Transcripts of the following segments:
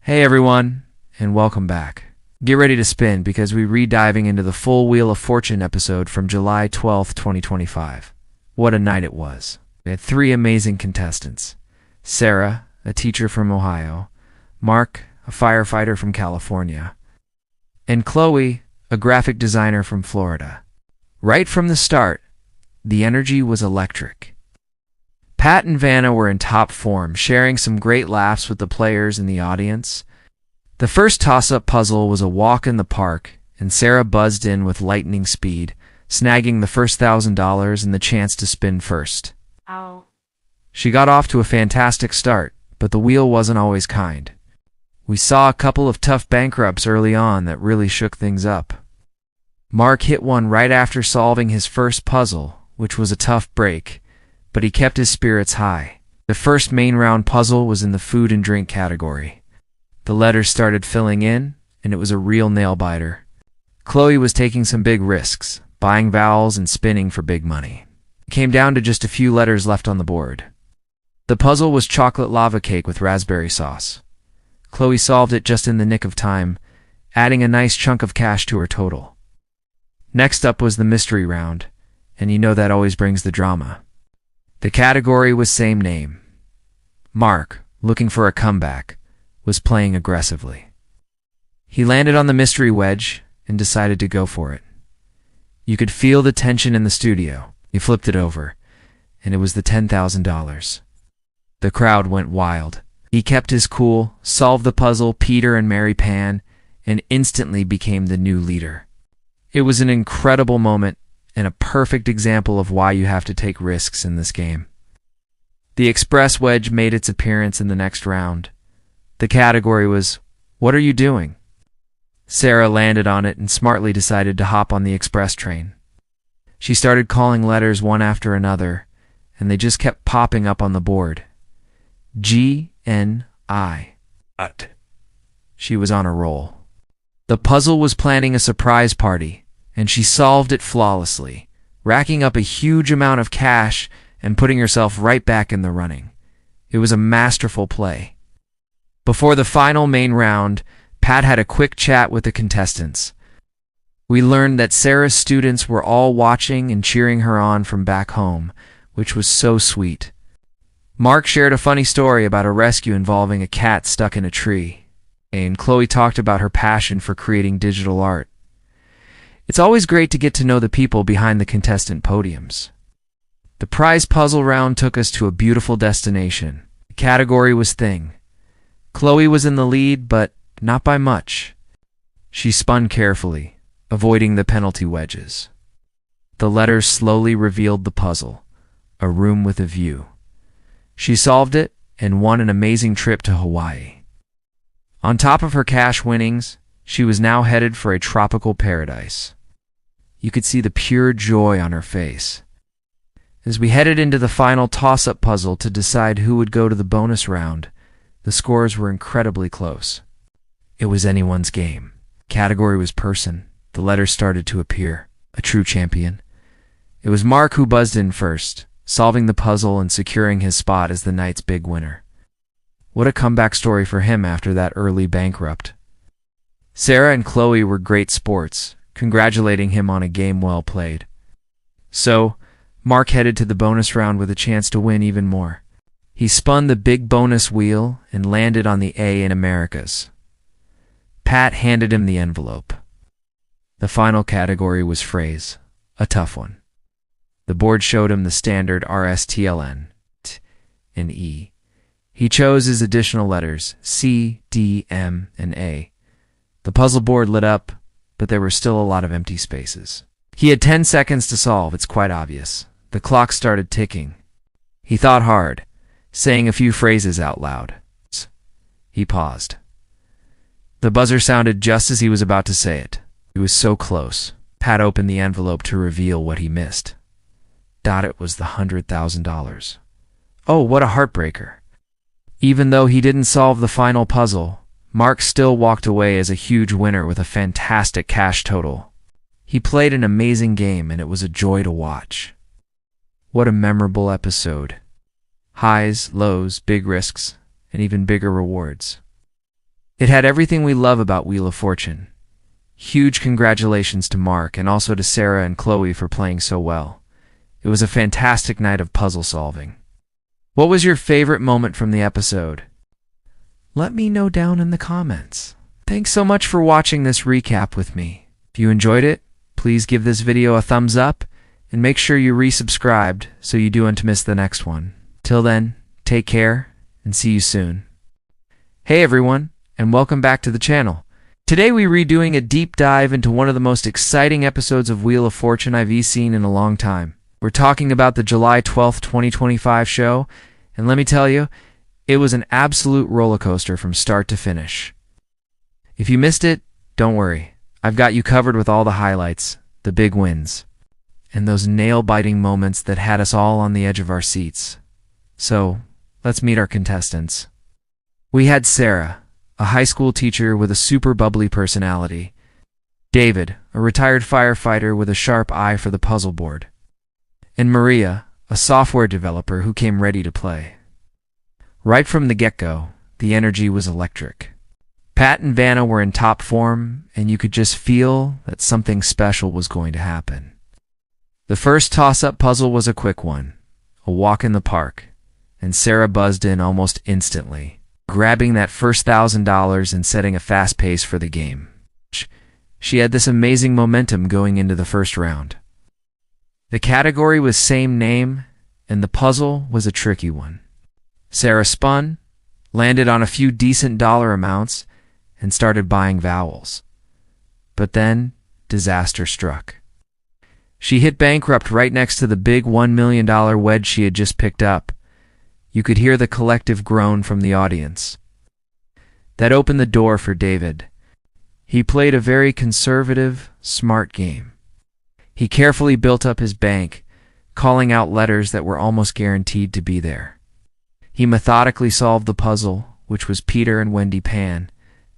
Hey everyone, and welcome back. Get ready to spin because we're re-diving into the full Wheel of Fortune episode from July 12th, 2025. What a night it was. We had three amazing contestants. Sarah, a teacher from Ohio, Mark, a firefighter from California, and Chloe, a graphic designer from Florida. Right from the start, the energy was electric. Pat and Vanna were in top form, sharing some great laughs with the players and the audience. The first toss-up puzzle was a walk in the park, and Sarah buzzed in with lightning speed, snagging the first $1,000 and the chance to spin first. Ow. She got off to a fantastic start, but the wheel wasn't always kind. We saw a couple of tough bankrupts early on that really shook things up. Mark hit one right after solving his first puzzle, which was a tough break, but he kept his spirits high. The first main round puzzle was in the food and drink category. The letters started filling in, and it was a real nail-biter. Chloe was taking some big risks, buying vowels and spinning for big money. It came down to just a few letters left on the board. The puzzle was chocolate lava cake with raspberry sauce. Chloe solved it just in the nick of time, adding a nice chunk of cash to her total. Next up was the mystery round, and you know that always brings the drama. The category was same name. Mark, looking for a comeback, was playing aggressively. He landed on the mystery wedge and decided to go for it. You could feel the tension in the studio. He flipped it over, and it was the $10,000. The crowd went wild. He kept his cool, solved the puzzle Peter and Mary Pan, and instantly became the new leader. It was an incredible moment and a perfect example of why you have to take risks in this game. The express wedge made its appearance in the next round. The category was, "What are you doing?" Sarah landed on it and smartly decided to hop on the express train. She started calling letters one after another, and they just kept popping up on the board. G-N-I. She was on a roll. The puzzle was planning a surprise party, and she solved it flawlessly, racking up a huge amount of cash and putting herself right back in the running. It was a masterful play. Before the final main round, Pat had a quick chat with the contestants. We learned that Sarah's students were all watching and cheering her on from back home, which was so sweet. Mark shared a funny story about a rescue involving a cat stuck in a tree, and Chloe talked about her passion for creating digital art. It's always great to get to know the people behind the contestant podiums. The prize puzzle round took us to a beautiful destination. The category was Thing. Chloe was in the lead, but not by much. She spun carefully, avoiding the penalty wedges. The letters slowly revealed the puzzle, a room with a view. She solved it and won an amazing trip to Hawaii. On top of her cash winnings, she was now headed for a tropical paradise. You could see the pure joy on her face. As we headed into the final toss-up puzzle to decide who would go to the bonus round, the scores were incredibly close. It was anyone's game. Category was person. The letters started to appear. A true champion. It was Mark who buzzed in first, solving the puzzle and securing his spot as the night's big winner. What a comeback story for him after that early bankrupt. Sarah and Chloe were great sports, congratulating him on a game well played. So, Mark headed to the bonus round with a chance to win even more. He spun the big bonus wheel and landed on the A in Americas. Pat handed him the envelope. The final category was phrase, a tough one. The board showed him the standard RSTLN, T, and E. He chose his additional letters, C, D, M, and A. The puzzle board lit up, but there were still a lot of empty spaces. He had 10 seconds to solve, it's quite obvious. The clock started ticking. He thought hard, saying a few phrases out loud. He paused. The buzzer sounded just as he was about to say it. He was so close. Pat opened the envelope to reveal what he missed. It was the $100,000. Oh, what a heartbreaker. Even though he didn't solve the final puzzle, Mark still walked away as a huge winner with a fantastic cash total. He played an amazing game, and it was a joy to watch. What a memorable episode. Highs, lows, big risks, and even bigger rewards. It had everything we love about Wheel of Fortune. Huge congratulations to Mark and also to Sarah and Chloe for playing so well. It was a fantastic night of puzzle solving. What was your favorite moment from the episode? Let me know down in the comments. Thanks so much for watching this recap with me. If you enjoyed it, please give this video a thumbs up and make sure you resubscribed so you don't miss the next one. Till then, take care and see you soon. Hey everyone, and welcome back to the channel. Today we're redoing a deep dive into one of the most exciting episodes of Wheel of Fortune I've seen in a long time. We're talking about the July 12th, 2025 show, and let me tell you, it was an absolute roller coaster from start to finish. If you missed it, don't worry. I've got you covered with all the highlights, the big wins, and those nail-biting moments that had us all on the edge of our seats. So, let's meet our contestants. We had Sarah, a high school teacher with a super bubbly personality. David, a retired firefighter with a sharp eye for the puzzle board. And Maria, a software developer who came ready to play. Right from the get-go, the energy was electric. Pat and Vanna were in top form, and you could just feel that something special was going to happen. The first toss-up puzzle was a quick one, a walk in the park, and Sarah buzzed in almost instantly, grabbing that first $1,000 and setting a fast pace for the game. She had this amazing momentum going into the first round. The category was same name, and the puzzle was a tricky one. Sarah spun, landed on a few decent dollar amounts, and started buying vowels. But then, disaster struck. She hit bankrupt right next to the big $1 million wedge she had just picked up. You could hear the collective groan from the audience. That opened the door for David. He played a very conservative, smart game. He carefully built up his bank, calling out letters that were almost guaranteed to be there. He methodically solved the puzzle, which was Peter and Wendy Pan,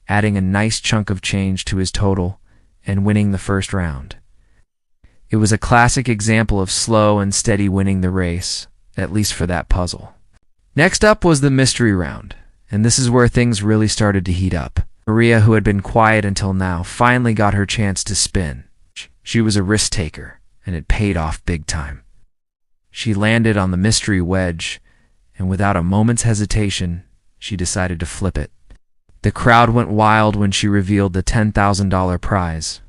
adding a nice chunk of change to his total and winning the first round. It was a classic example of slow and steady winning the race, at least for that puzzle. Next up was the mystery round, and this is where things really started to heat up. Maria, who had been quiet until now, finally got her chance to spin. She was a risk taker, and it paid off big time. She landed on the mystery wedge, and without a moment's hesitation, she decided to flip it. The crowd went wild when she revealed the $10,000 prize.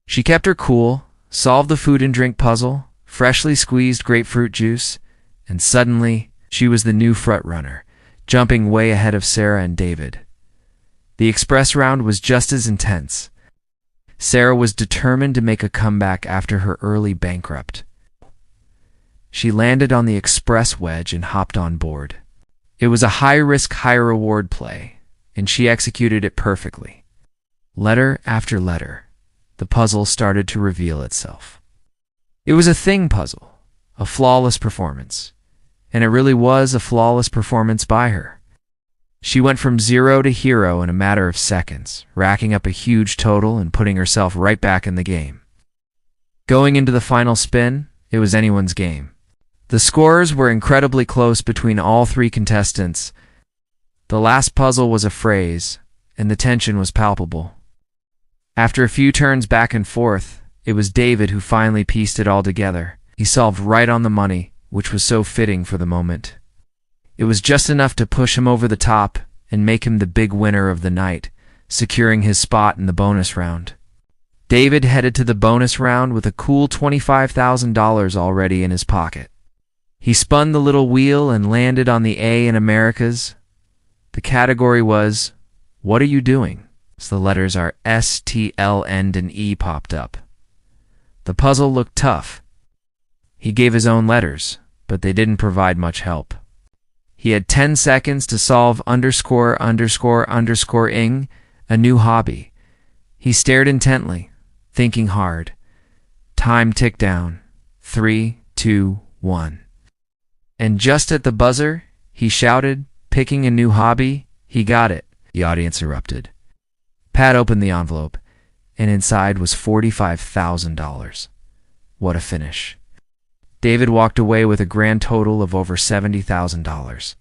She kept her cool, solved the food and drink puzzle, freshly squeezed grapefruit juice, and suddenly she was the new frontrunner, jumping way ahead of Sarah and David. The express round was just as intense. Sarah was determined to make a comeback after her early bankrupt. She landed on the express wedge and hopped on board. It was a high-risk, high-reward play, and she executed it perfectly. Letter after letter, the puzzle started to reveal itself. It was a thing puzzle, a flawless performance, and it really was a flawless performance by her. She went from 0 to hero in a matter of seconds, racking up a huge total and putting herself right back in the game. Going into the final spin, it was anyone's game. The scores were incredibly close between all three contestants. The last puzzle was a phrase, and the tension was palpable. After a few turns back and forth, it was David who finally pieced it all together. He solved right on the money, which was so fitting for the moment. It was just enough to push him over the top and make him the big winner of the night, securing his spot in the bonus round. David headed to the bonus round with a cool $25,000 already in his pocket. He spun the little wheel and landed on the A in Americas. The category was, "What are you doing?" So the letters are S, T, L, N, and E popped up. The puzzle looked tough. He gave his own letters, but they didn't provide much help. He had 10 seconds to solve underscore, underscore, underscore ing, a new hobby. He stared intently, thinking hard. Time ticked down. 3, 2, 1. And just at the buzzer, he shouted, picking a new hobby. He got it. The audience erupted. Pat opened the envelope, and inside was $45,000. What a finish. David walked away with a grand total of over $70,000.